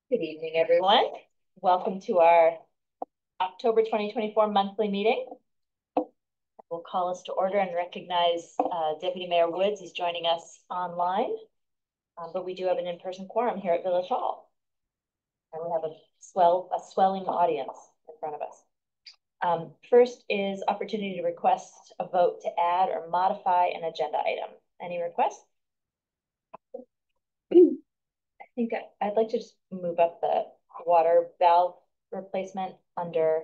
Good evening, everyone. Welcome to our October 2024 monthly meeting. We'll call us to order and recognize Deputy Mayor Woods. He's joining us online, but we do have an in-person quorum here at Village Hall. And we have a swelling audience in front of us. First is opportunity to request a vote to add or modify an agenda item. Any requests? I think I'd like to just move up the water valve replacement under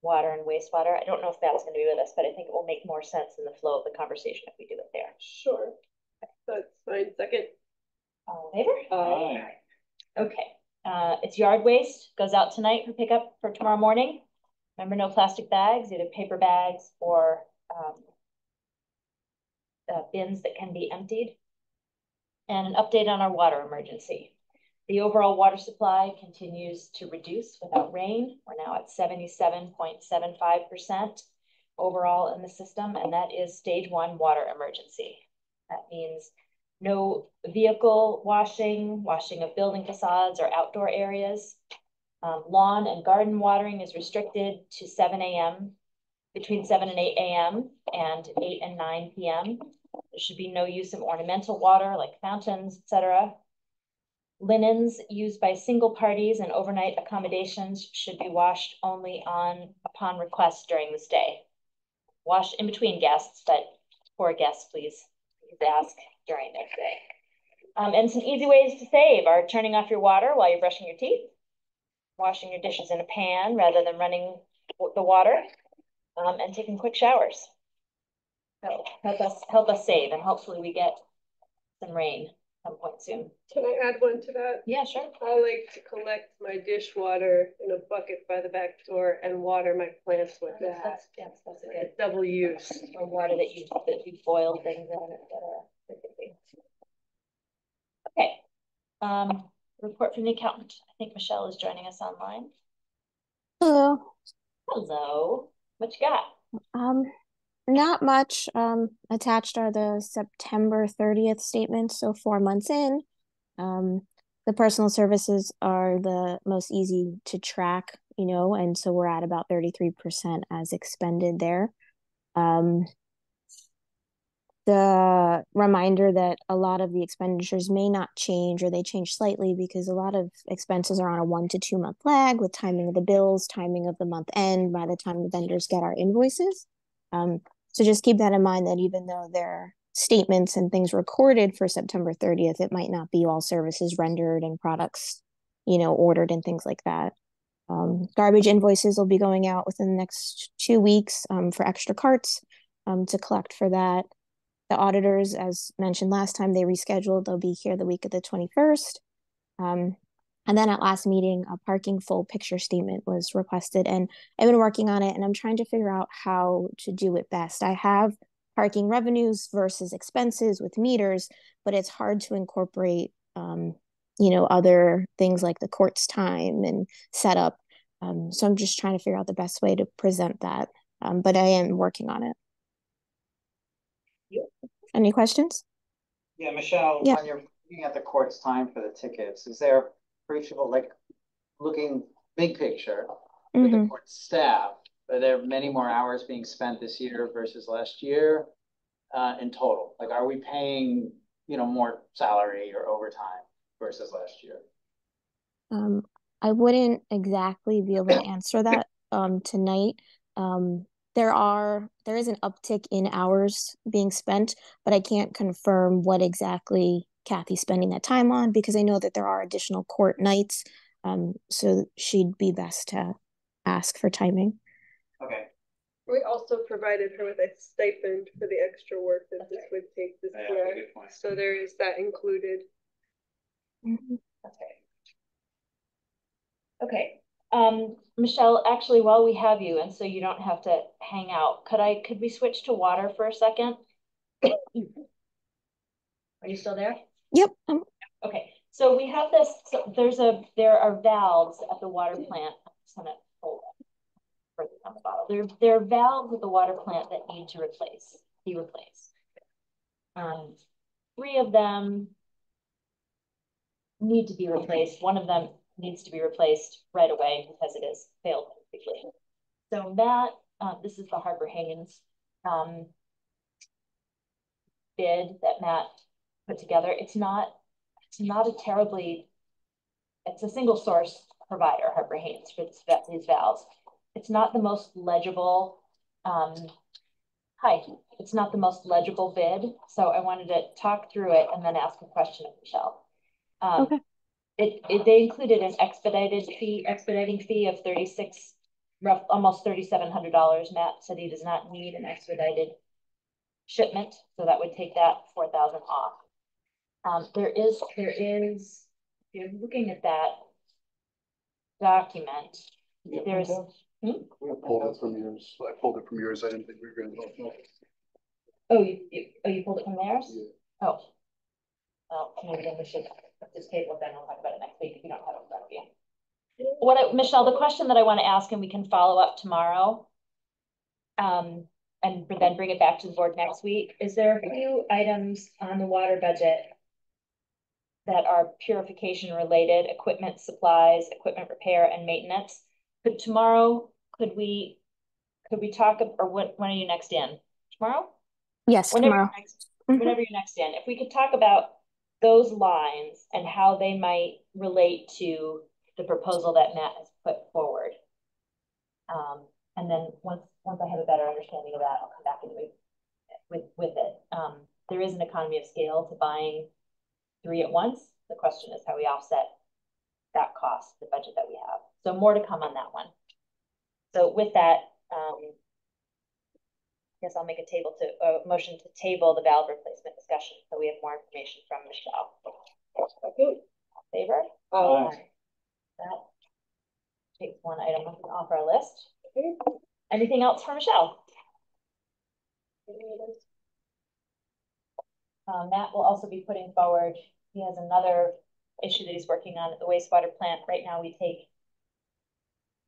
water and wastewater. I don't know if that's going to be with us, but I think it will make more sense in the flow of the conversation if we do it there. Sure. That's fine. Second. All in favor? Aye. Okay. It's yard waste. Goes out tonight for pickup for tomorrow morning. Remember, no plastic bags, either paper bags or bins that can be emptied. And an update on our water emergency. The overall water supply continues to reduce without rain. We're now at 77.75% overall in the system, and that is stage 1 water emergency. That means no vehicle washing of building facades or outdoor areas. Lawn and garden watering is restricted to 7 a.m., between 7 and 8 a.m. and 8 and 9 p.m. There should be no use of ornamental water like fountains, etc. Linens used by single parties and overnight accommodations should be washed only upon request during the stay. Wash in between guests, but for guests, please ask during their stay. And some easy ways to save are turning off your water while you're brushing your teeth, washing your dishes in a pan rather than running the water, and taking quick showers. So help us save, and hopefully we get some rain some point soon. Can I add one to that? Yeah, sure. I like to collect my dishwater in a bucket by the back door and water my plants with that. That's a good double use. Or water that you boil things in, etc. Okay. Report from the accountant. I think Michelle is joining us online. Hello. Hello. What you got? Not much. Attached are the September 30th statements, so 4 months in. The personal services are the most easy to track, and so we're at about 33% as expended there. The reminder that a lot of the expenditures may not change, or they change slightly because a lot of expenses are on a 1 to 2 month lag with timing of the bills, timing of the month end by the time the vendors get our invoices. So just keep that in mind, that even though there are statements and things recorded for September 30th, it might not be all services rendered and products, ordered and things like that. Garbage invoices will be going out within the next 2 weeks for extra carts to collect for that. The auditors, as mentioned last time, they rescheduled. They'll be here the week of the 21st. And then at last meeting, a parking full picture statement was requested, and I've been working on it, and I'm trying to figure out how to do it best. I have parking revenues versus expenses with meters, but it's hard to incorporate, other things like the court's time and setup. So I'm just trying to figure out the best way to present that, but I am working on it. Yeah. Any questions? Yeah, Michelle, yeah. When you're looking at the court's time for the tickets, is there appreciable, like looking big picture with the court staff, are there many more hours being spent this year versus last year in total? Like, are we paying, more salary or overtime versus last year? I wouldn't exactly be able to answer that tonight. There is an uptick in hours being spent, but I can't confirm what exactly Kathy's spending that time on, because I know that there are additional court nights. So she'd be best to ask for timing. Okay. We also provided her with a stipend for the extra work that this would take this year. So there is that included. Okay. Michelle, actually, while we have you, and so you don't have to hang out, could we switch to water for a second? Are you still there? Yep. Okay. So we have this. So there are valves at the water plant. I'm just gonna hold it on the bottle. There are valves at the water plant that need to be replaced. 3 of them need to be replaced. One of them needs to be replaced right away because it is failed completely. So Matt, this is the Harbor Haynes bid that Matt put together. It's not a terribly, it's a single source provider, Harbor Haynes, for these valves. It's not the most legible, it's not the most legible bid. So I wanted to talk through it and then ask a question of Michelle. Okay. They included an expediting fee of almost $3,700. Matt said he does not need an expedited shipment, so that would take that 4,000 off. There is, if you're looking at that document, there's. I pulled it from yours. I pulled it from yours. I didn't think we were going to know. Oh, you pulled it from theirs? Yeah. Oh. Well, maybe then we should just table it, then we'll talk about it next week if you don't have it in front of you. Michelle, the question that I want to ask, and we can follow up tomorrow, and then bring it back to the board next week. Is there a few items on the water budget that are purification related, equipment, supplies, equipment repair, and maintenance? Could we talk, or when are you next in? Tomorrow? Yes, tomorrow. Whenever you're next in. If we could talk about those lines and how they might relate to the proposal that Matt has put forward. And then once I have a better understanding of that, I'll come back with it. There is an economy of scale to buying 3 at once. The question is how we offset that cost, the budget that we have. So more to come on that one. So with that, I guess I'll make a motion to table the valve replacement discussion so we have more information from Michelle. Okay. Favor? That takes one item off our list. Okay. Anything else for Michelle? Matt will also be putting forward, he has another issue that he's working on at the wastewater plant. Right now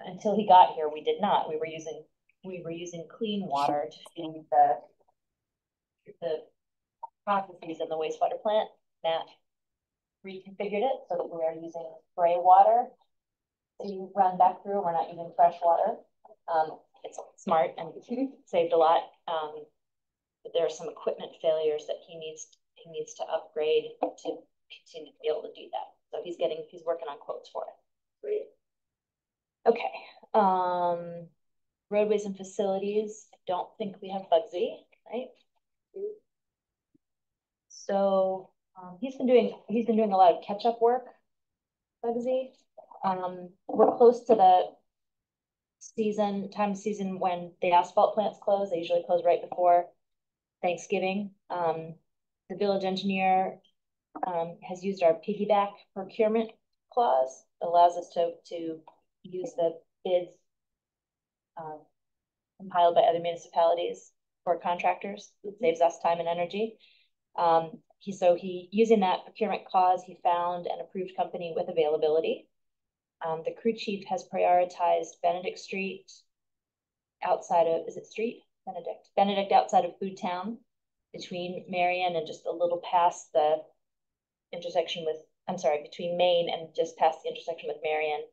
until he got here, we did not. We were using clean water to feed the processes in the wastewater plant. Matt reconfigured it so that we are using gray water to run back through. We're not using fresh water. It's smart and saved a lot. But there are some equipment failures that he needs to upgrade to continue to be able to do that. So he's working on quotes for it. Great. Okay. Roadways and facilities. I don't think we have Bugsy, right? So he's been doing a lot of catch-up work, Bugsy. We're close to the time of season when the asphalt plants close. They usually close right before Thanksgiving. The village engineer has used our piggyback procurement clause that allows us to use the bids compiled by other municipalities for contractors. It saves us time and energy. Using that procurement clause, he found an approved company with availability. The crew chief has prioritized Benedict Street outside of, is it Street? Benedict outside of Food Town between Marion and just a little past the intersection with, between Main and just past the intersection with Marion,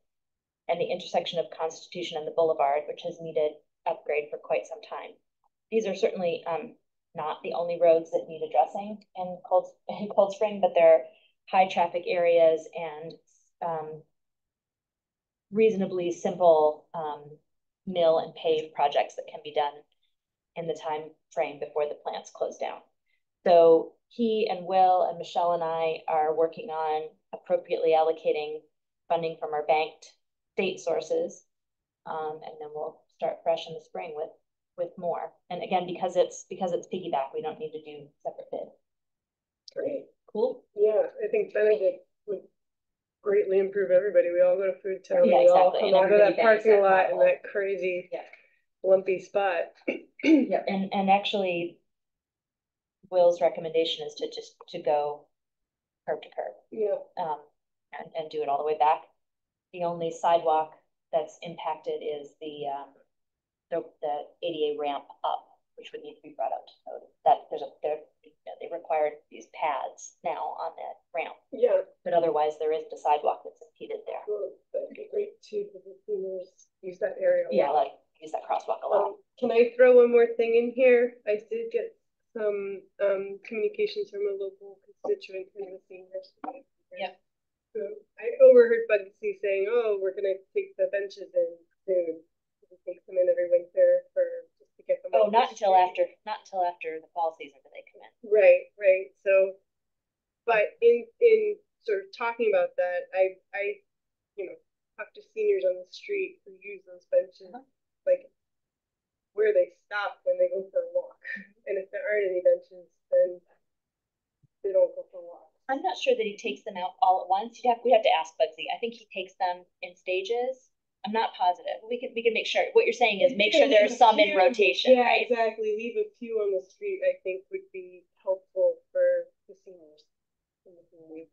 and the intersection of Constitution and the Boulevard, which has needed upgrade for quite some time. These are certainly not the only roads that need addressing in Cold Spring, but they're high traffic areas and reasonably simple mill and pave projects that can be done in the time frame before the plants close down. So he and Will and Michelle and I are working on appropriately allocating funding from our banked state sources, and then we'll start fresh in the spring with more. And again, because it's piggyback, we don't need to do separate bid. Great. Cool. Yeah, I think Benedict would greatly improve everybody. We all go to Food Town. Yeah, we all exactly. come out of that parking lot in that crazy lumpy spot. Yeah, and actually Will's recommendation is to go curb to curb. Yeah. And do it all the way back. The only sidewalk that's impacted is the ADA ramp up, which would need to be brought up to code. That they required these pads now on that ramp. Yeah. But otherwise there isn't a sidewalk that's impeded there. Well, that'd be great too, because the seniors use that area. Yeah, like use that crosswalk a lot. Can I throw one more thing in here? I did get some communications from a local constituent in the seniors. Yep. So I overheard Bugsy saying, "Oh, we're gonna take the benches in soon. We take them in every winter for just to get them." Oh, not until after the fall season do they come in. Right, right. So, but in sort of talking about that, I talk to seniors on the street who use those benches, like where they stop when they go for a walk. And if there aren't any benches, then they don't go for walks. I'm not sure that he takes them out all at once. We have to ask Bugsy. I think he takes them in stages. I'm not positive. We can make sure. What you're saying is make sure there's some in rotation. Yeah, right? exactly. Leave a few on the street, I think, would be helpful for the seniors in the community.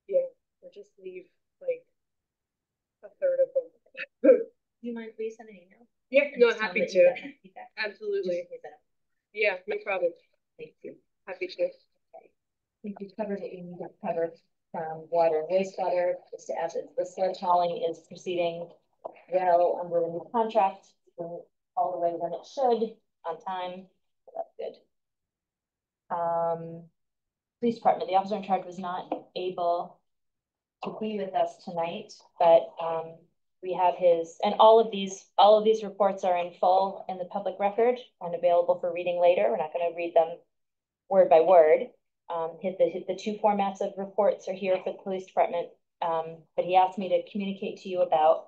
Yeah, or just leave like a third of them. Do you mind please send an email? Yeah, no, happy to. Absolutely. Yeah, no problem. Thank you. Happy to. Okay. I think you've covered what you need to cover from water and wastewater. Just to add that the sludge hauling is proceeding well under the new contract, all the way when it should, on time. So that's good. Police department, the officer in charge was not able to be with us tonight, but we have his, and all of these reports are in full in the public record and available for reading later. We're not going to read them word by word. The two formats of reports are here for the police department, but he asked me to communicate to you about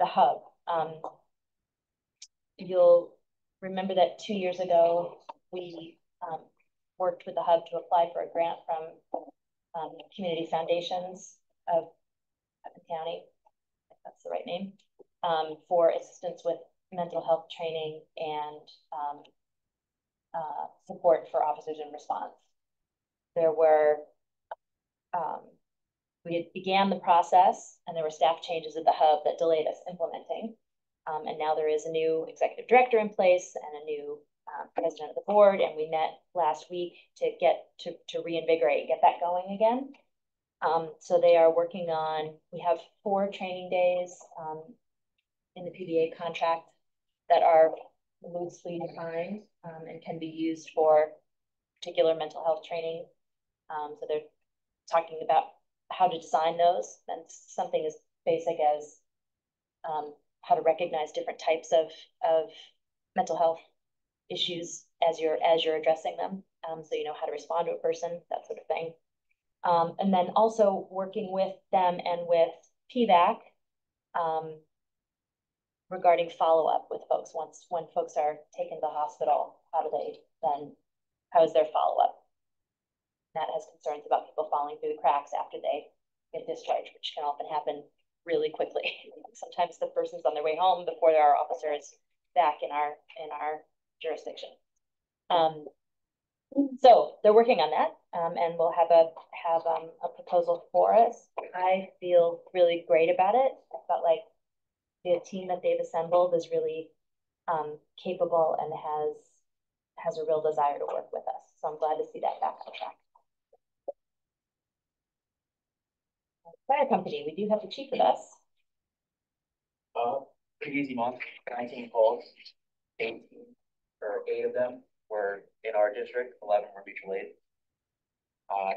the hub. You'll remember that 2 years ago, we worked with the hub to apply for a grant from Community Foundations of Putnam County, if that's the right name, for assistance with mental health training and support for officers in response. There were, we had began the process and there were staff changes at the hub that delayed us implementing. And now there is a new executive director in place and a new president of the board. And we met last week to get to reinvigorate, get that going again. So they are working on, we have 4 training days in the PBA contract that are loosely defined and can be used for particular mental health training. So they're talking about how to design those, and something as basic as how to recognize different types of mental health issues as you're addressing them. So you know how to respond to a person, that sort of thing. And then also working with them and with PVAC regarding follow-up with folks when folks are taken to the hospital, how is their follow-up? That has concerns about people falling through the cracks after they get discharged, which can often happen really quickly. Sometimes the person's on their way home before there are officers back in our jurisdiction. So they're working on that, and we'll have a proposal for us. I feel really great about it. I felt like the team that they've assembled is really capable and has a real desire to work with us. So I'm glad to see that back on track. Fire company, we do have the chief with us. Pretty easy month, 19 calls, 8 of them were in our district, 11 were mutual aid.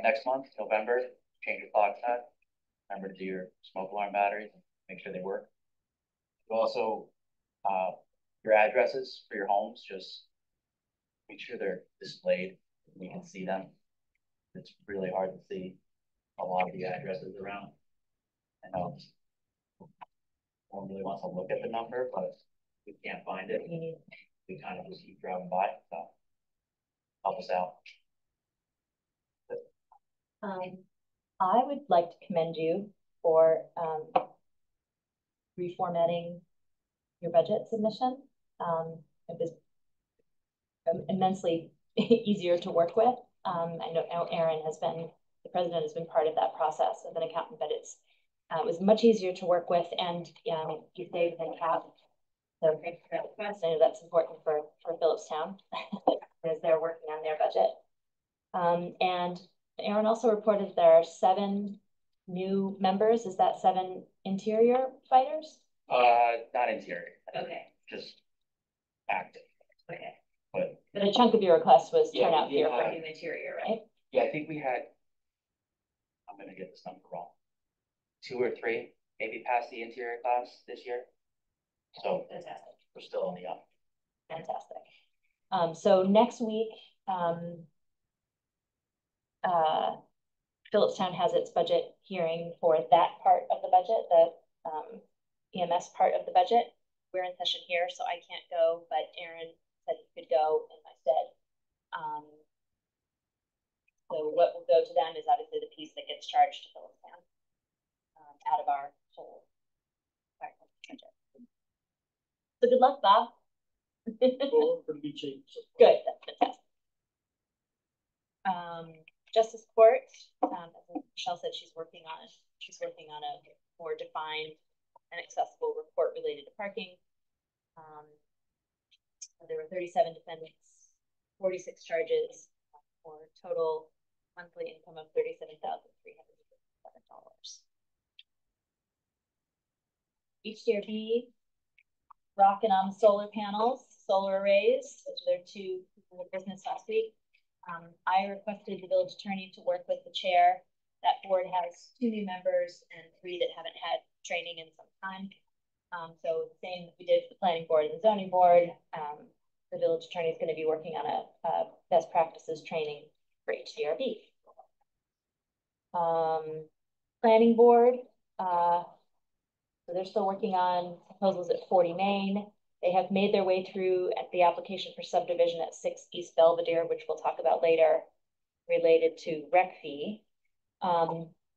Next month, November, change your clock set. Remember to do your smoke alarm batteries and make sure they work. Also, your addresses for your homes, just make sure they're displayed. You can see them. It's really hard to see a lot of the addresses around. I know no one really wants to look at the number, but we can't find it. We kind of just keep driving by, so help us out. I would like to commend you for reformatting your budget submission. It was immensely easier to work with. I know Aaron the president has been part of that process as an accountant, but it was much easier to work with, and you stay within cap So thanks for that request. I know that's important for Phillipstown as they're working on their budget. And Aaron also reported there are 7 new members. Is that 7 interior fighters? Not interior. Okay. Just active. Okay. But a chunk of your request was Yeah, turnout gear yeah. for new interior, right? yeah, I think we had, I'm gonna get this number wrong, 2 or 3 maybe passed the interior class this year. So Fantastic. we're still on the up. Fantastic. So next week, Phillipstown has its budget hearing for that part of the budget, the EMS part of the budget. We're in session here, so I can't go, but Aaron said he could go in my stead. So what will go to them is obviously the piece that gets charged to Phillipstown out of our whole budget. So good luck, Bob. Good, that's fantastic. Justice Court, as Michelle said, she's working on a more defined and accessible report related to parking. There were 37 defendants, 46 charges, for total monthly income of $37,357. HDRB rocking on solar panels, solar arrays. Those were their 2 business last week. I requested the village attorney to work with the chair. That board has 2 new members and 3 that haven't had training in some time. So the same that we did for the planning board and the zoning board. The village attorney is going to be working on a best practices training for HDRB. Planning board, so they're still working on proposals at 40 Main. They have made their way through at the application for subdivision at 6 East Belvedere, which we'll talk about later, related to rec fee.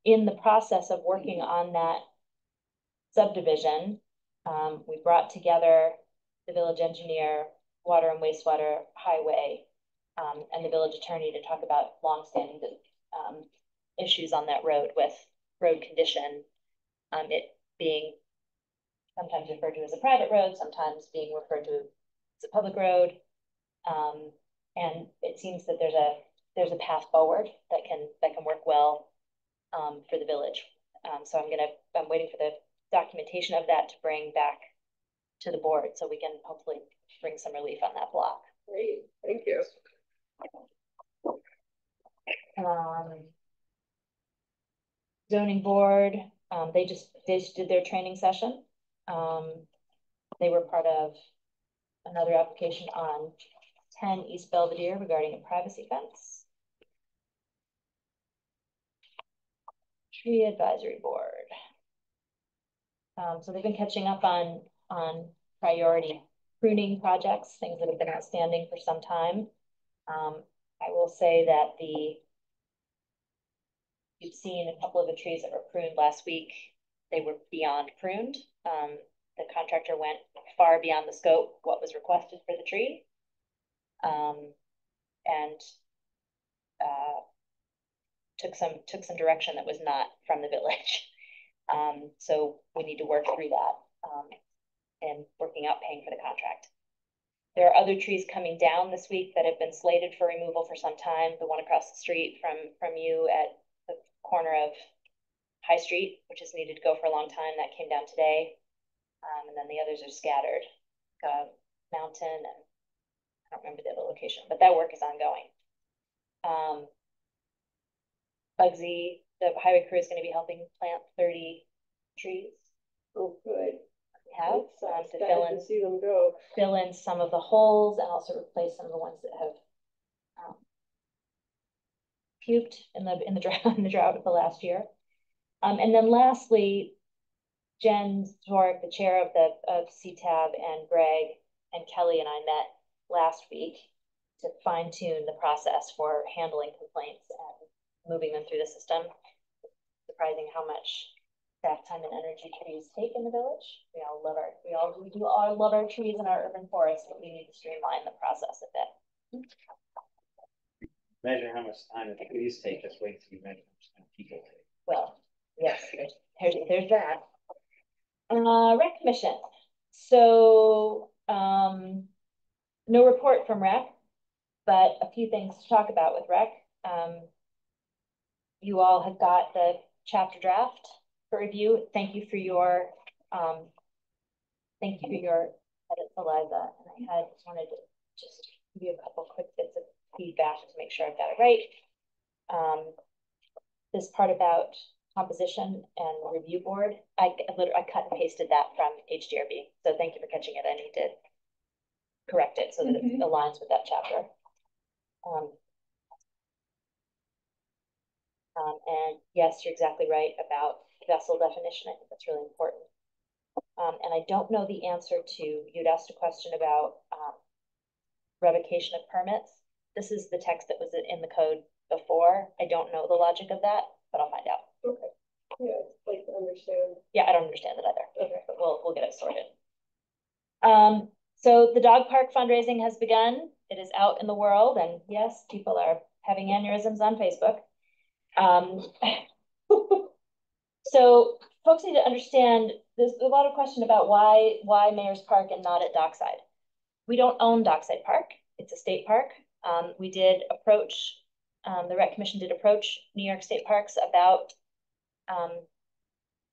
In the process of working on that subdivision, we brought together the village engineer, water and wastewater, highway, and the village attorney to talk about longstanding issues on that road with road condition, it being sometimes referred to as a private road, sometimes being referred to as a public road. And it seems that there's a path forward that can work well for the village. So I'm waiting for the documentation of that to bring back to the board so we can hopefully bring some relief on that block. Great, thank you. Zoning board, they just did their training session. They were part of another application on 10 East Belvedere regarding a privacy fence. Tree advisory board. So they've been catching up on priority pruning projects, things that have been outstanding for some time. I will say that you've seen a couple of the trees that were pruned last week. They were beyond pruned. The contractor went far beyond the scope what was requested for the tree. And took some direction that was not from the village. So we need to work through that and working out paying for the contract. There are other trees coming down this week that have been slated for removal for some time. The one across the street from you at the corner of High Street, which is needed to go for a long time, that came down today. And then the others are scattered. Mountain, and I don't remember the other location, but that work is ongoing. Bugsy, the highway crew is going to be helping plant 30 trees. Oh, good. We have to see them go. Fill in some of the holes and also replace some of the ones that have puked in the drought of the last year. And then lastly, Jen Zwark, the chair of CTAB, and Greg and Kelly and I met last week to fine tune the process for handling complaints and moving them through the system. Surprising how much staff time and energy trees take in the village. We do all love our trees and our urban forests, but we need to streamline the process a bit. Measure how much time the trees take, just wait till you measure how much time people take. Well, yes, there's that. Rec commission. So, no report from rec, but a few things to talk about with rec. You all have got the chapter draft for review. Thank you for your edits, Eliza. And I wanted to just give you a couple quick bits of feedback to make sure I've got it right. This part about composition and review board, I cut and pasted that from HDRB. So thank you for catching it. I need to correct it so that it aligns with that chapter. And yes, you're exactly right about vessel definition. I think that's really important. And I don't know the answer to, you'd asked a question about revocation of permits. This is the text that was in the code before. I don't know the logic of that, but I'll find out. Okay. Yeah, I'd like to understand. Yeah, I don't understand it either. Okay. But we'll get it sorted. So the dog park fundraising has begun. It is out in the world, and yes, people are having aneurysms on Facebook. So folks need to understand there's a lot of question about why Mayor's Park and not at Dockside. We don't own Dockside Park. It's a state park. We did approach, the Rec Commission did approach New York State Parks about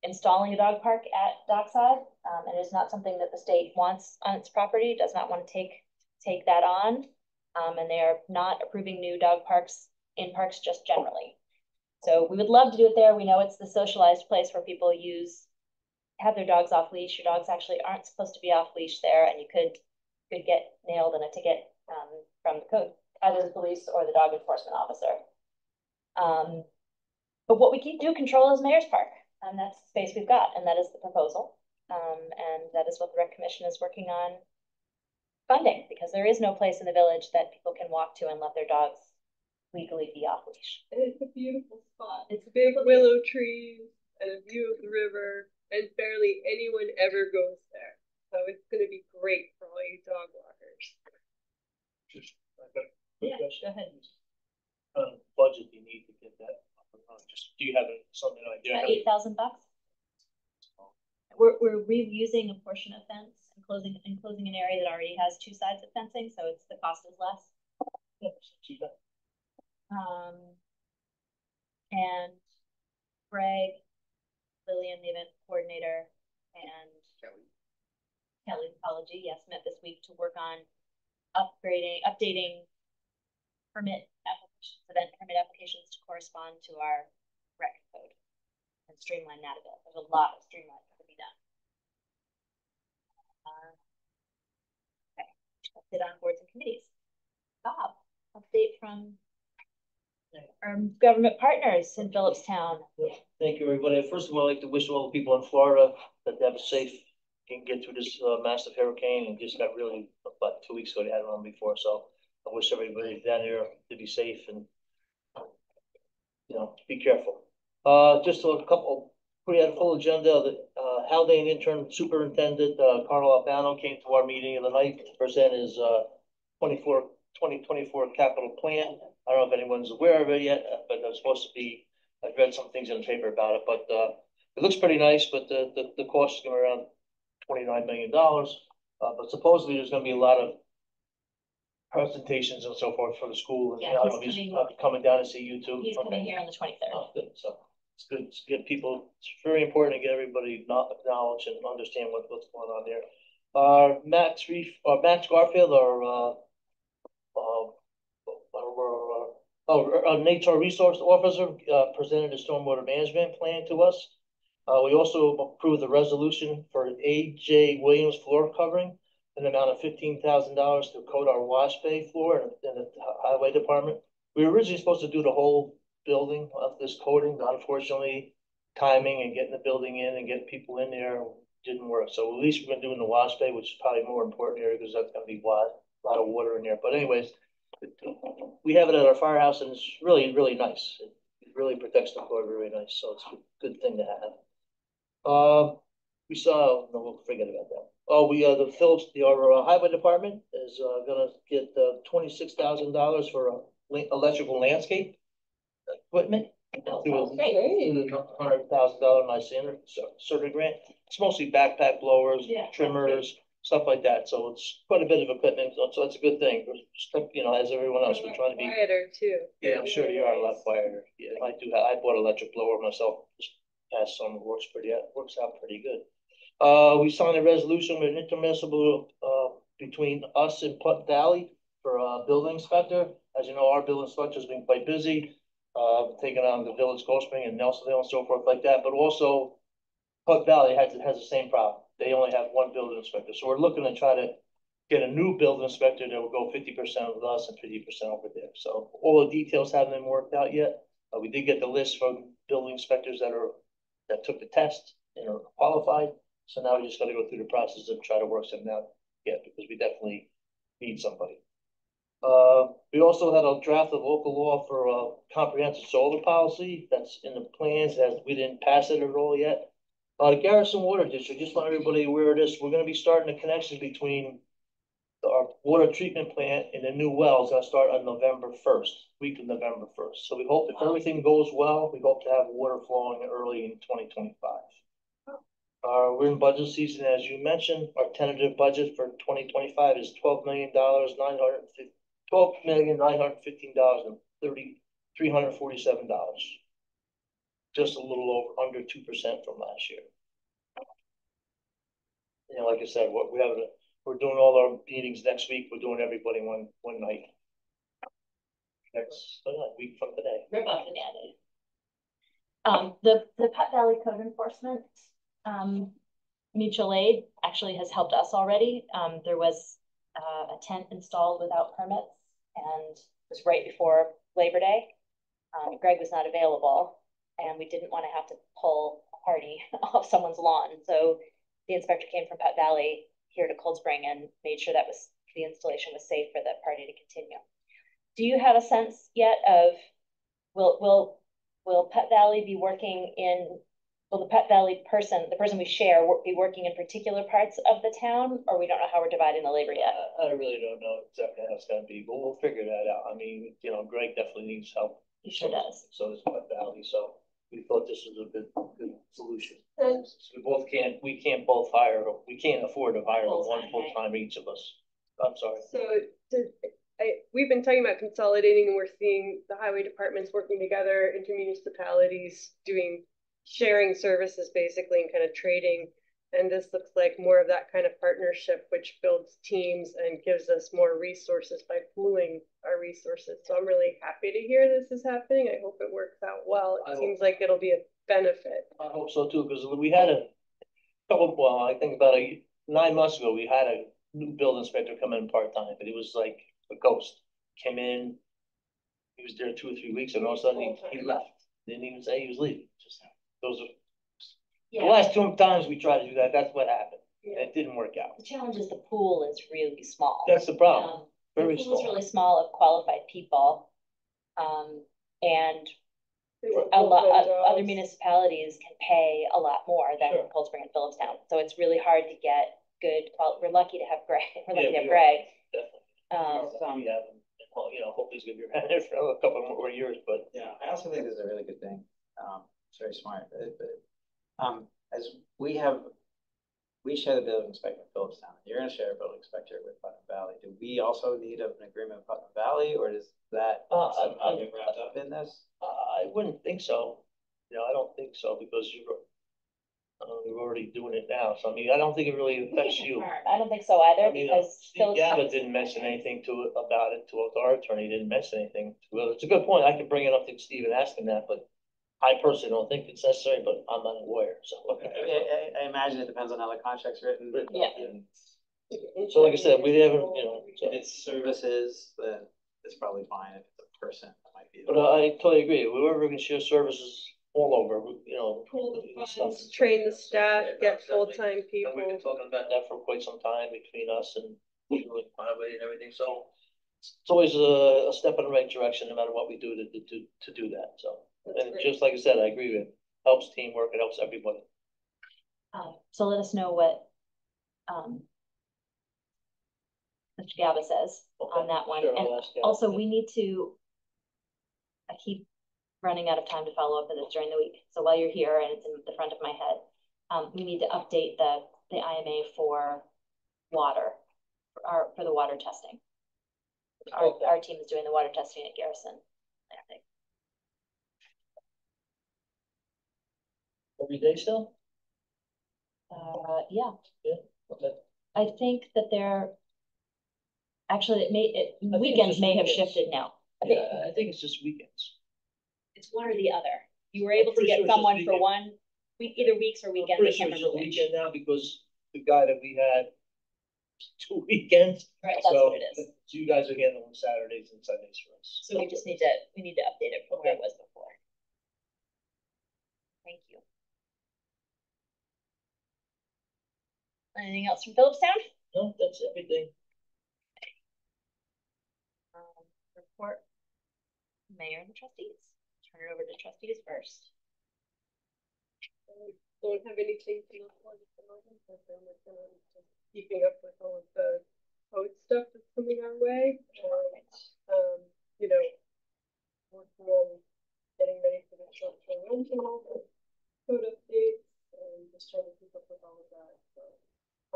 installing a dog park at Dockside. And it is not something that the state wants on its property, does not want to take that on. And they are not approving new dog parks in parks just generally. So we would love to do it there. We know it's the socialized place where people have their dogs off leash. Your dogs actually aren't supposed to be off leash there, and you could get nailed in a ticket from the code, either the police or the dog enforcement officer. But what we do control is Mayor's Park, and that's the space we've got, and that is the proposal. And that is what the Rec Commission is working on funding, because there is no place in the village that people can walk to and let their dogs legally be off leash. And it's a beautiful spot. It's big willow trees and a view of the river, and barely anyone ever goes there. So it's going to be great for all you dog walkers. Just, I've got a quick question. Go ahead. Budget you need to get that up and running? Just, do you have something idea? $8,000. We're reusing a portion of fence and closing an area that already has two sides of fencing, so it's the cost is less. And Greg, Lillian, the event coordinator, and Kelly Apology, yes, met this week to work on updating permit applications, event permit applications to correspond to our rec code and streamline that a bit. There's a lot of streamlining to be done. Okay, let's sit on boards and committees. Bob, update from our government partners in Phillipstown. Thank you, everybody. First of all, I'd like to wish all the people in Florida that they have a safe, can get through this massive hurricane, and just got really about 2 weeks ago. They had one before, so I wish everybody down here to be safe and be careful. Just a couple. We had a full agenda. The Haldane intern superintendent Carl Albano came to our meeting of the night to present his 2024 capital plan. I don't know if anyone's aware of it yet, but it's supposed to be. I've read some things in the paper about it, but it looks pretty nice. But the cost is going to be around $29 million. But supposedly there's going to be a lot of presentations and so forth for the school. And yeah, he's coming down to see you too. He's coming here on the 23rd. Oh, good. So it's good to get people. It's very important to get everybody acknowledge and understand what's going on there. Max Garfield, our nature resource officer, presented a stormwater management plan to us. We also approved the resolution for A.J. Williams floor covering in the amount of $15,000 to coat our wash bay floor in the highway department. We were originally supposed to do the whole building of this coating, but unfortunately, timing and getting the building in and getting people in there didn't work. So at least we've been doing the wash bay, which is probably more important here because that's going to be a lot of water in there. But anyways, we have it at our firehouse, and it's really, really nice. It really protects the floor very nice. So it's a good thing to have. We saw, no, we'll forget about that. Oh, our highway department is gonna get $26,000 for electrical landscape equipment. $100,000 nice certain grant. It's mostly backpack blowers, trimmers, stuff like that. So it's quite a bit of equipment. So that's a good thing. You know, as everyone else, we're trying to be quieter too. Yeah, I'm sure you are a lot quieter. Yeah, I bought an electric blower myself this past summer. Works out pretty good. We signed a resolution with an intermunicipal between us and Putnam Valley for building inspector. As you know, our building inspector's been quite busy, taking on the Village Cold Spring and Nelsonville and so forth like that. But also, Putnam Valley has the same problem. They only have one building inspector, so we're looking to try to get a new building inspector that will go 50% with us and 50% over there. So all the details haven't been worked out yet. We did get the list from building inspectors that took the test and are qualified. So now we just got to go through the process and try to work something out. Yeah, because we definitely need somebody. We also had a draft of local law for a comprehensive solar policy that's in the plans, as we didn't pass it at all yet. Garrison Water District, just want everybody aware of this. We're going to be starting a connection between our water treatment plant and the new wells. Gonna start on November 1st, week of November 1st. So we hope if everything goes well, we hope to have water flowing early in 2025. We're in budget season, as you mentioned. Our tentative budget for 2025 is $12,915,347. Just a little over under 2% from last year. You know, like I said, we're doing all our meetings next week. We're doing everybody one night. Next week from today. Rip off the Band-Aid. The Putt Valley Code Enforcement mutual aid actually has helped us already. There was a tent installed without permits, and it was right before Labor Day. Greg was not available, and we didn't want to have to pull a party off someone's lawn. So the inspector came from Putt Valley here to Cold Spring and made sure that the installation was safe for the party to continue. Do you have a sense yet of will Putt Valley be working in? Will the Putt Valley the person we share, be working in particular parts of the town, or we don't know how we're dividing the labor yet? I really don't know exactly how it's going to be, but we'll figure that out. I mean, you know, Greg definitely needs help. He sure does. So does Putt Valley. So we thought this was a good solution. So we can't both hire. We can't afford to hire one full time each of us. I'm sorry. So we've been talking about consolidating, and we're seeing the highway departments working together, intermunicipalities sharing services basically and kind of trading. And this looks like more of that kind of partnership, which builds teams and gives us more resources by pooling our resources. So I'm really happy to hear this is happening. I hope it works out well. It seems like it'll be a benefit. I hope so too, because we had I think about 9 months ago, we had a new building inspector come in part-time, but he was like a ghost. Came in, he was there 2 or 3 weeks, and all of a sudden he left. Didn't even say he was leaving. Just those are the last 2 times we tried to do that. That's what happened. Yeah. It didn't work out. The challenge is the pool is really small. That's the problem. Very the pool is really small of qualified people, and a lot other municipalities can pay a lot more than Cold Spring and Phillipstown. So it's really hard to get good. We're lucky to have Greg. We're lucky to have Greg. Definitely. Well, you know, hopefully he's going to be around here for a couple more years. But yeah, I also think this is a really good thing. It's very smart. As we share the building inspector with Phillipstown. You're going to share a building inspector with Putnam Valley. Do we also need an agreement with Putnam Valley, or does that get wrapped up in this? I wouldn't think so. You know, I don't think so, because we're already doing it now. So I mean, I don't think it really affects you. I don't think so either, because Steve Gabbard didn't mention anything about it to our attorney. Didn't mention anything. Well, it's a good point. I could bring it up to Steve and ask him that, but I personally don't think it's necessary. But I'm not a lawyer, so I imagine it depends on how the contract's written. Yeah. So like I said, we haven't, you know. If it's services, then it's probably fine. If it's a person, it might be. But I totally agree. Whoever can share services all over, you know, train the staff, get full-time people. We've been talking about that for quite some time between us and highway and everything. So it's always a step in the right direction, no matter what we do to do that. So and just like I said, I agree with it. Helps teamwork. It helps everybody. So let us know what Mr. Gaba says on that one. Sure, and also we need to, I keep running out of time to follow up with it during the week. So while you're here and it's in the front of my head, we need to update the IMA for water, for the water testing. Our team is doing the water testing at Garrison, I think. Every day still? Yeah. Yeah, okay. I think that they're actually it's weekends just may have weekends. shifted now. Yeah, I think it's just weekends. It's one or the other. You were able to pretty get sure it's just someone for weekend. one week, either weeks or I'm weekends. I pretty can't sure it's remember just which. weekend now because the guy that we had 2 weekends. Right, that's So what it is. you guys are handling Saturdays and Sundays for us. So we need to update it from where it was before. Thank you. Anything else from Phillipstown? No, that's everything. Report mayor and the trustees. Turn it over to trustees first. Don't have anything to report at the moment, but then we're just keeping up with all of the code stuff that's coming our way. And, you know, working on getting ready for the short-term rental code updates and just trying to keep up with all of that. So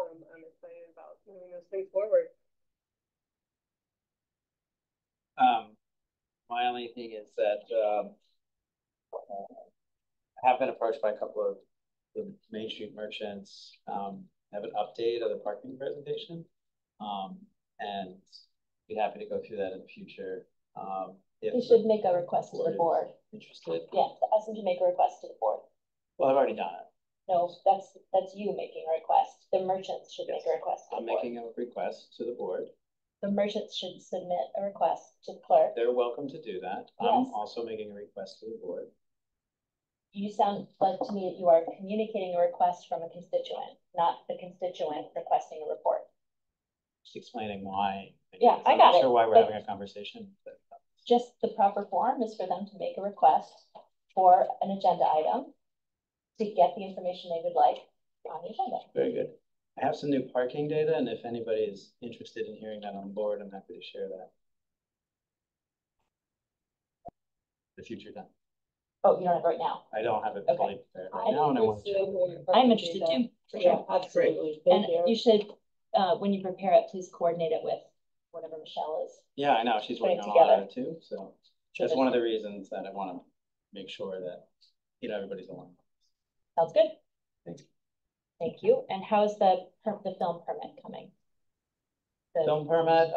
I'm excited about moving those things forward. My only thing is that I have been approached by a couple of the Main Street merchants, have an update of the parking presentation. And be happy to go through that in the future. If You should make a request to the board. Interested? Yeah, ask them to make a request to the board. Well, I've already done it. No, that's you making a request. The merchants should make a request to the I'm board. making a request to the board. The merchants should submit a request to the clerk. They're welcome to do that. Yes. I'm also making a request to the board. You sound like to me that you are communicating a request from a constituent, not the constituent requesting a report. Just explaining why. Yeah, I got it. I'm not sure why we're having a conversation. But just the proper form is for them to make a request for an agenda item to get the information they would like on the agenda. very good. I have some new parking data, and if anybody is interested in hearing that on board, I'm happy to share that. The future time. Oh, you don't have it right now? I don't have it Okay. fully prepared right now, and I want to. I'm interested too. For sure. Yeah, absolutely. And you should, when you prepare it, please coordinate it with whatever Michelle is. Yeah, I know. She's Putting working on all together. that too. So that's one of the reasons that I want to make sure that, everybody's aligned. Sounds good. Thanks. Thank you. And how's the film permit coming? Film permit.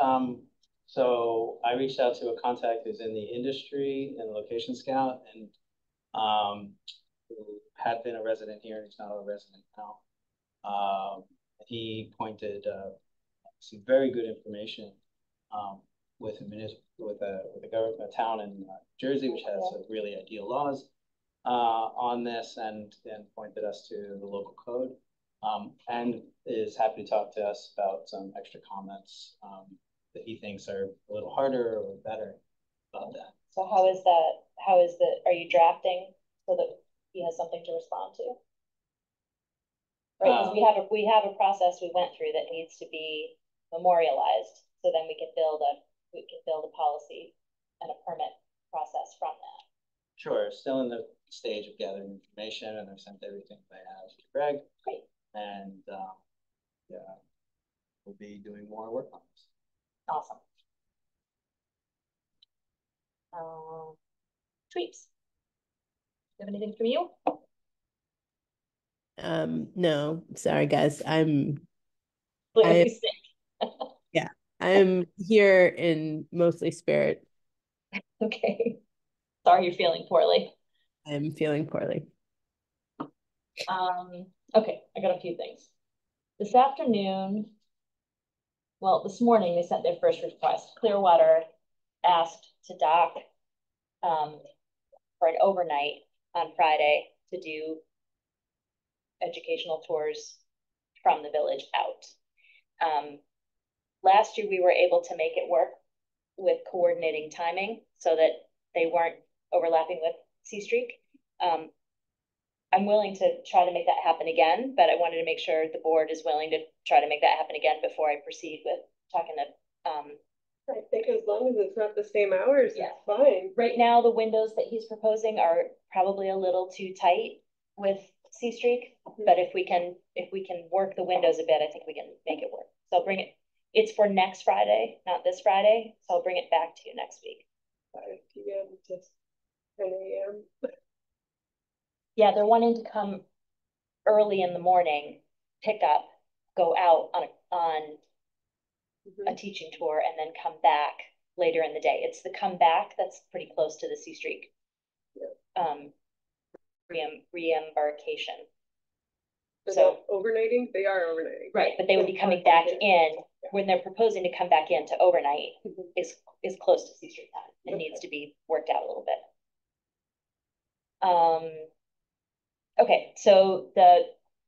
So I reached out to a contact who's in the industry and Location Scout, and who had been a resident here, and he's not a resident now. He pointed some very good information with a government, a town in Jersey, which has really ideal laws on this, and pointed us to the local code, and is happy to talk to us about some extra comments that he thinks are a little harder or better about that. So how is are you drafting so that he has something to respond to? Right, because we have a process we went through that needs to be memorialized, so then we can build a policy and a permit process from that. Sure, still in the stage of gathering information, and I've sent everything I have to Greg. Great. And yeah, we'll be doing more work on this. Awesome. Tweets. Do you have anything from you? No, sorry guys. Clearly sick. Yeah, I'm here in mostly spirit. Okay. Sorry you're feeling poorly. I'm feeling poorly. Okay, I got a few things. This afternoon, well, this morning they sent their first request. Clearwater asked to dock for an overnight on Friday to do educational tours from the village out. Last year we were able to make it work with coordinating timing so that they weren't overlapping with C Streak. I'm willing to try to make that happen again, but I wanted to make sure the board is willing to try to make that happen again before I proceed with talking to I think as long as it's not the same hours, Yeah. it's fine. Right now, the windows that he's proposing are probably a little too tight with C Streak, but if we can work the windows a bit, I think we can make it work. So I'll bring it, it's for next Friday, not this Friday, so I'll bring it back to you next week. 5 p.m. to 10 a.m. Yeah, they're wanting to come early in the morning, pick up, go out on a teaching tour, and then come back later in the day. It's the come back that's pretty close to the C Streak re-embarkation. So overnighting, they are overnighting. Right, but they would be coming back in when they're proposing to come back in to overnight is close to C Street time. It needs to be worked out a little bit. Okay, so the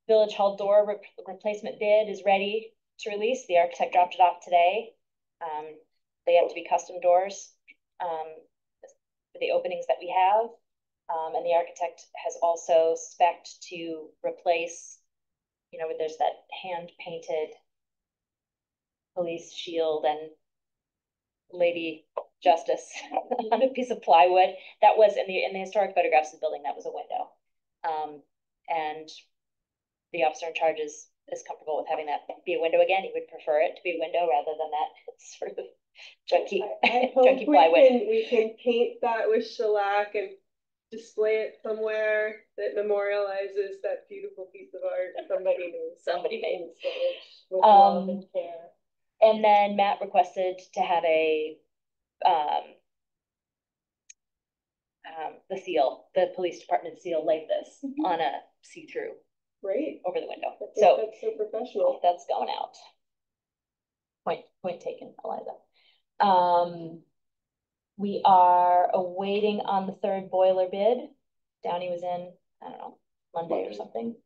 Village Hall door replacement bid is ready to release. The architect dropped it off today. They have to be custom doors for the openings that we have. And the architect has also spec'd to replace, you know, where there's that hand painted police shield and Lady Justice on a piece of plywood. That was in the historic photographs of the building, that was a window. And the officer in charge is comfortable with having that be a window again. He would prefer it to be a window rather than that sort of junky, I hope junky plywood. we can paint that with shellac and display it somewhere that memorializes that beautiful piece of art somebody made. Somebody made. With love and care. And then Matt requested to have a the seal, the police department seal like this on a see-through. Great. Over the window. So that's so professional. That's going out. Point taken, Eliza. We are awaiting on the third boiler bid. Downey was in, I don't know, Monday or something.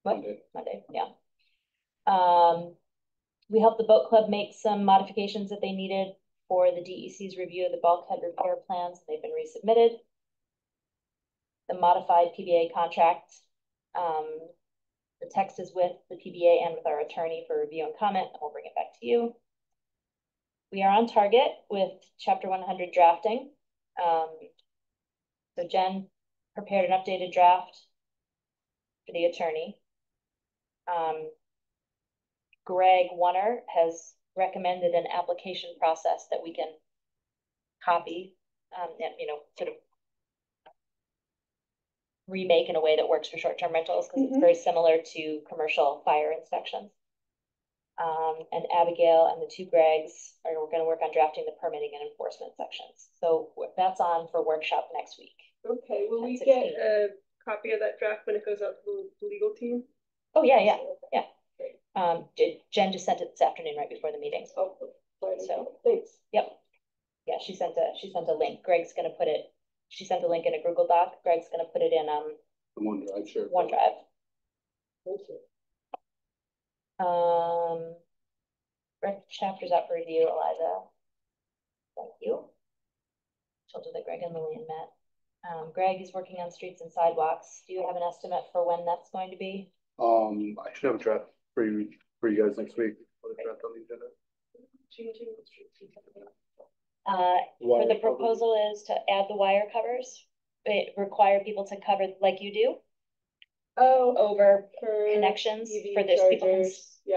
What? Monday, yeah. We helped the boat club make some modifications that they needed for the DEC's review of the bulkhead repair plans. They've been resubmitted. The modified PBA contract, the text is with the PBA and with our attorney for review and comment, and we'll bring it back to you. We are on target with Chapter 100 drafting. So Jen prepared an updated draft for the attorney. Greg Wunner has recommended an application process that we can copy and, you know, sort of remake in a way that works for short-term rentals because it's very similar to commercial fire inspections. And Abigail and the two Gregs are going to work on drafting the permitting and enforcement sections. So that's on for workshop next week. Okay, will we get a copy of that draft when it goes out to the legal team? Oh, yeah. Jen just sent it this afternoon right before the meeting. Oh, so thanks. Yep. Yeah, she sent a link. Greg's gonna put it, she sent a link in a Google Doc. Greg's gonna put it in The OneDrive, sure. OneDrive. Thank you. Chapters up for review, Eliza. Thank you. She'll do the Greg and Lillian met. Greg is working on streets and sidewalks. Do you have an estimate for when that's going to be? I should have a draft for you guys next week. Put a draft on the agenda. For the proposal is to add the wire covers. It require people to cover like you do. Oh, over for connections EV for this people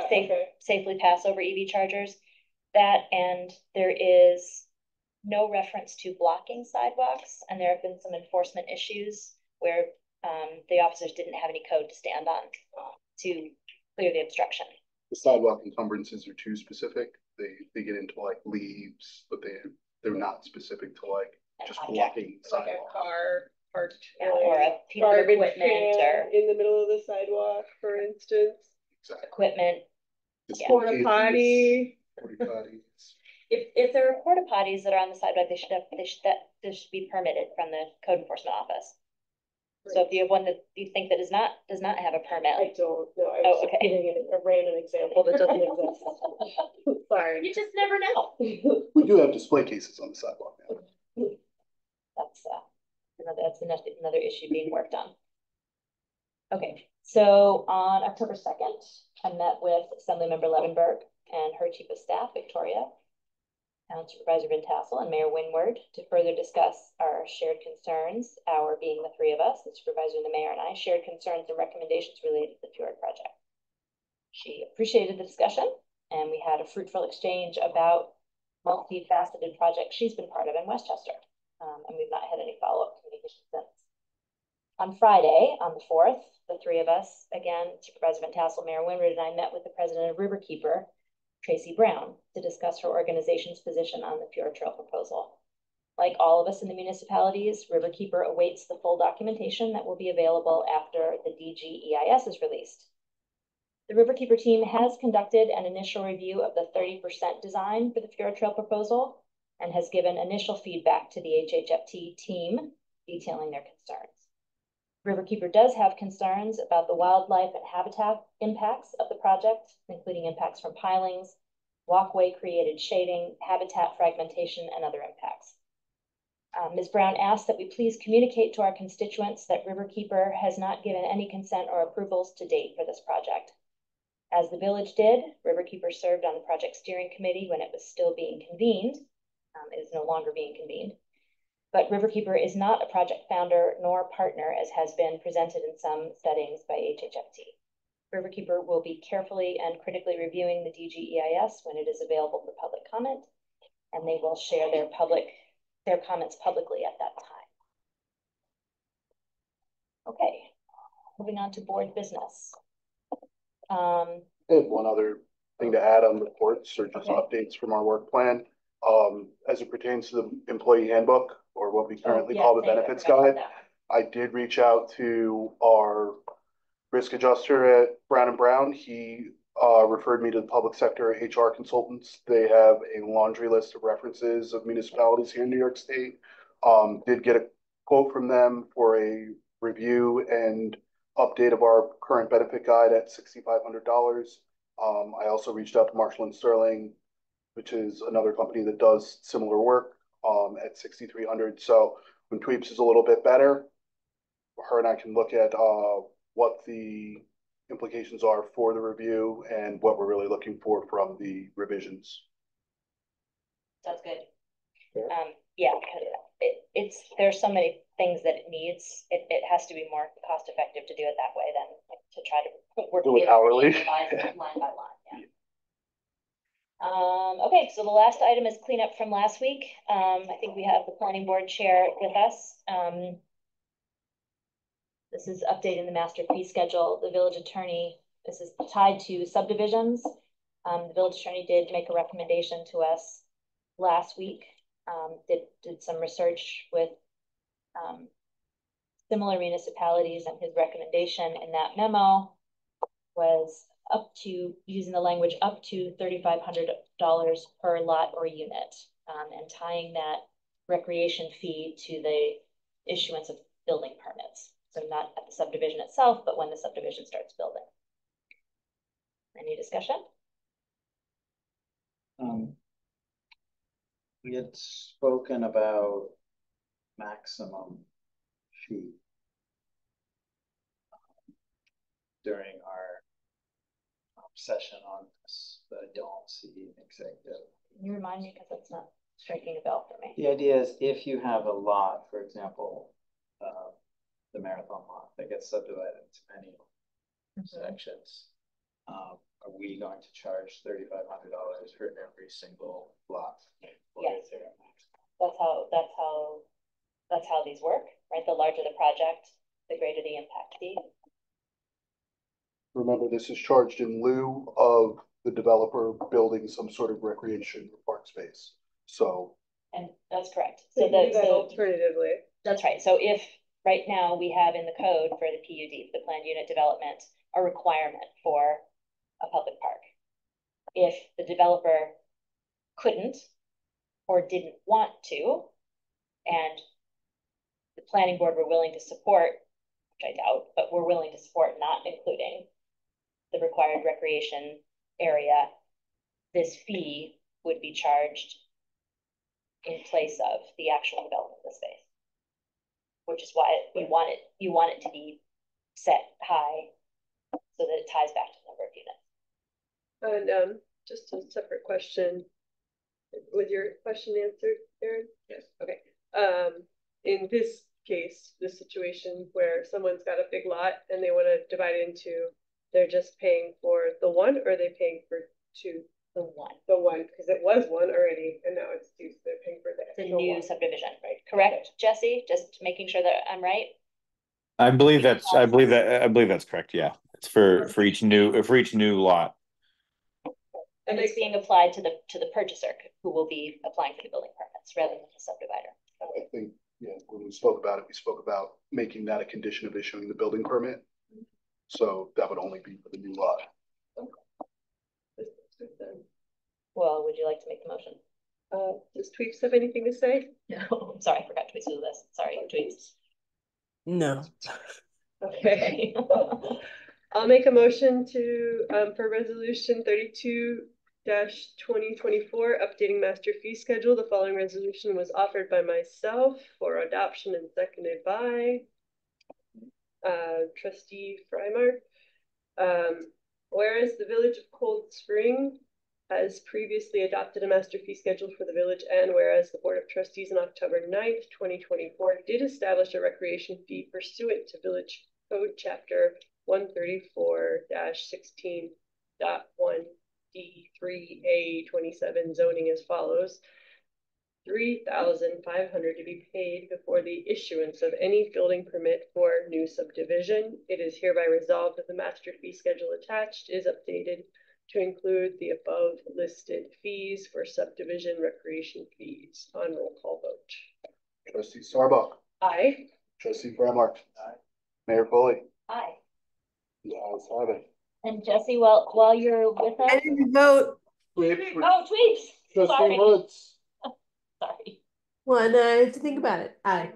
can safely pass over EV chargers. That, and there is no reference to blocking sidewalks, and there have been some enforcement issues where the officers didn't have any code to stand on to clear the obstruction. The sidewalk encumbrances are too specific. They get into like leaves, but they're not specific to like just blocking like sidewalk. a car parked or a piece of equipment or in the middle of the sidewalk, for instance. Exactly. Equipment. Porta potty. Porta potties. If there are porta potties that are on the sidewalk, this should be permitted from the code enforcement office. Right. So if you have one that you think that does not have a permit, I don't know. I was just giving a random example that doesn't exist. Sorry, you just never know. We do have display cases on the sidewalk now. That's another issue being worked on. Okay, so on October 2nd, I met with Assemblymember Levenberg and her chief of staff, Victoria. Town Supervisor Van Tassel and Mayor Winward to further discuss our shared concerns, our being the three of us, the supervisor, the mayor, and I, shared concerns and recommendations related to the Fjord project. She appreciated the discussion, and we had a fruitful exchange about multifaceted projects she's been part of in Westchester. And we've not had any follow-up communication since. On Friday, on the 4th, the three of us, again, Supervisor Van Tassel, Mayor Winward, and I met with the president of Riverkeeper, Tracy Brown, to discuss her organization's position on the Fjord Trail proposal. Like all of us in the municipalities, Riverkeeper awaits the full documentation that will be available after the DGEIS is released. The Riverkeeper team has conducted an initial review of the 30% design for the Fjord Trail proposal and has given initial feedback to the HHFT team detailing their concerns. Riverkeeper does have concerns about the wildlife and habitat impacts of the project, including impacts from pilings, walkway-created shading, habitat fragmentation, and other impacts. Ms. Brown asked that we please communicate to our constituents that Riverkeeper has not given any consent or approvals to date for this project. As the village did, Riverkeeper served on the project steering committee when it was still being convened. It is no longer being convened. But Riverkeeper is not a project founder nor partner, as has been presented in some settings by HHFT. Riverkeeper will be carefully and critically reviewing the DGEIS when it is available for public comment, and they will share their comments publicly at that time. Okay, moving on to board business. I have one other thing to add on reports or just updates from our work plan. As it pertains to the employee handbook, or what we currently call the benefits guide, I did reach out to our risk adjuster at Brown and Brown. He referred me to the public sector HR consultants. They have a laundry list of references of municipalities here in New York State. Did get a quote from them for a review and update of our current benefit guide at $6,500. I also reached out to Marshall and Sterling, which is another company that does similar work, at $6,300. So when Tweeps is a little bit better, her and I can look at what the implications are for the review and what we're really looking for from the revisions. Sounds good. Yeah, there's so many things that it needs. It has to be more cost effective to do it that way than to try to work do it hourly. line by line. Yeah. Okay, so the last item is cleanup from last week. I think we have the planning board chair with us. This is updating the master fee schedule. The village attorney, this is tied to subdivisions. The village attorney did make a recommendation to us last week. Did some research with similar municipalities, and his recommendation in that memo was up to, using the language, up to $3,500 per lot or unit, and tying that recreation fee to the issuance of building permits. So not at the subdivision itself, but when the subdivision starts building. Any discussion? We had spoken about maximum fee during our session on this, but I don't see an executive. Can you remind me, because that's not striking a bell for me? The idea is if you have a lot, for example, the marathon lot that gets subdivided into many sections, are we going to charge $3,500 for every single lot? Yes. That's how these work, right? The larger the project, the greater the impact fee. Remember, this is charged in lieu of the developer building some sort of recreation or park space. So. And that's correct. So alternatively. That's right. So if right now we have in the code for the PUD, the planned unit development, a requirement for a public park. If the developer couldn't or didn't want to, and the planning board were willing to support, which I doubt, but we're willing to support not including the required recreation area, this fee would be charged in place of the actual development of the space, which is why you want it to be set high so that it ties back to the number of units. And just a separate question. Was your question answered, Aaron? Yes. Okay. In this case, this situation where someone's got a big lot and they want to divide it into, they're just paying for the one, or are they paying for two? The one. The one, because it was one already, and now it's two, so they're paying for the new subdivision, right? Correct, Jesse? Just making sure that I'm right. I believe that's correct. Yeah, it's for each new lot. And it's being applied to the purchaser who will be applying for the building permits rather than the subdivider. I think, yeah, when we spoke about it, we spoke about making that a condition of issuing the building permit. So that would only be for the new lot. Well, would you like to make the motion? Does Tweets have anything to say? No, I'm sorry, I forgot Tweets do this. Sorry, Tweets. No. Okay. I'll make a motion to for resolution 32-2024, updating master fee schedule. The following resolution was offered by myself for adoption and seconded by trustee Freimark. Whereas the village of Cold Spring has previously adopted a master fee schedule for the village, and whereas the Board of Trustees on October 9th, 2024 did establish a recreation fee pursuant to Village Code Chapter 134-16.1D3A27 zoning as follows: $3,500 to be paid before the issuance of any building permit for new subdivision. It is hereby resolved that the master fee schedule attached is updated to include the above listed fees for subdivision recreation fees. On roll call vote. Trustee Starbuck. Aye. Trustee Freimark. Aye. Mayor Foley. Aye. The ayes have it. And Jesse, while you're with us. I didn't vote. Tweets. Trustee Woods. Sorry. Well, no, I have to think about it. Aye.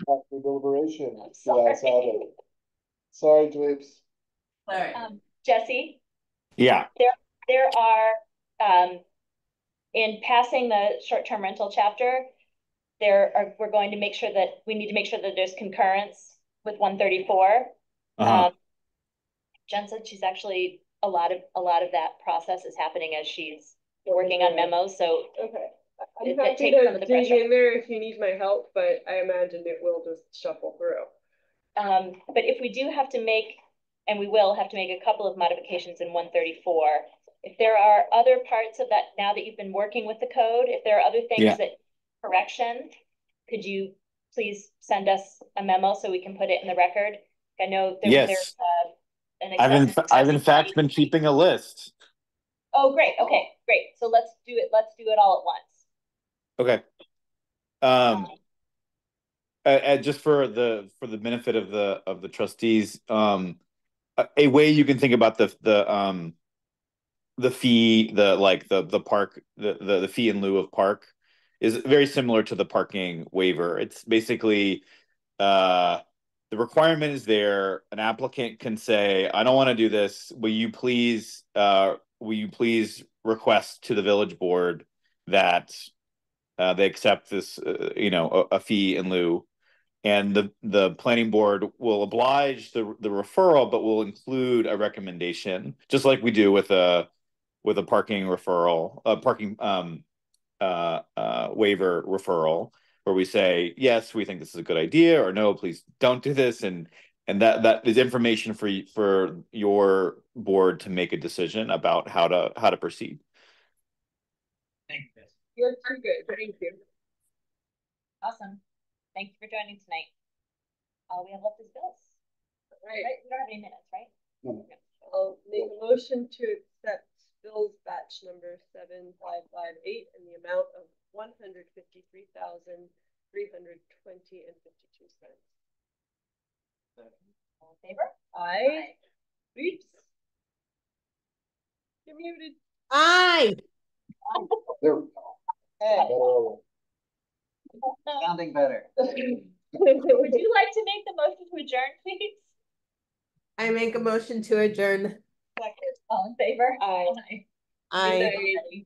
After deliberation. The Sorry. ayes have it. Sorry, Dweebs. All right. Jesse? Yeah. There are, in passing the short-term rental chapter, we're going to make sure that we need to make sure that there's concurrence with 134. Jen said she's actually a lot of that process is happening as she's working on memos. So okay, I'm happy to dig in there if you need my help, but I imagine it will just shuffle through. But if we do have to make, and we will have to make a couple of modifications in 134, if there are other parts of that, now that you've been working with the code, if there are other things that correction, could you please send us a memo so we can put it in the record? I know there's I've in fact been keeping a list. Oh, great. Okay, great. So let's do it all at once. Okay. Just for the benefit of the trustees, a way you can think about the fee, the park, the fee in lieu of park is very similar to the parking waiver. It's basically the requirement is there. An applicant can say, I don't want to do this. Will you please request to the village board that they accept this, a fee in lieu, and the planning board will oblige the referral, but will include a recommendation, just like we do with a parking referral, waiver referral, where we say, yes, we think this is a good idea, or no, please don't do this, and that is information for your board to make a decision about how to proceed. Thank you. You're too good. Thank you. Awesome. Thank you for joining tonight. All we have left is bills. Right. We don't have any minutes, right? No. I'll make a motion to accept bills batch number 7558 in the amount of $153,320.52. All in favor? Aye. Oops. You're muted. Aye. There we go. Hey. Sounding better. Would you like to make the motion to adjourn, please? I make a motion to adjourn. Second. All in favor? Aye. Aye.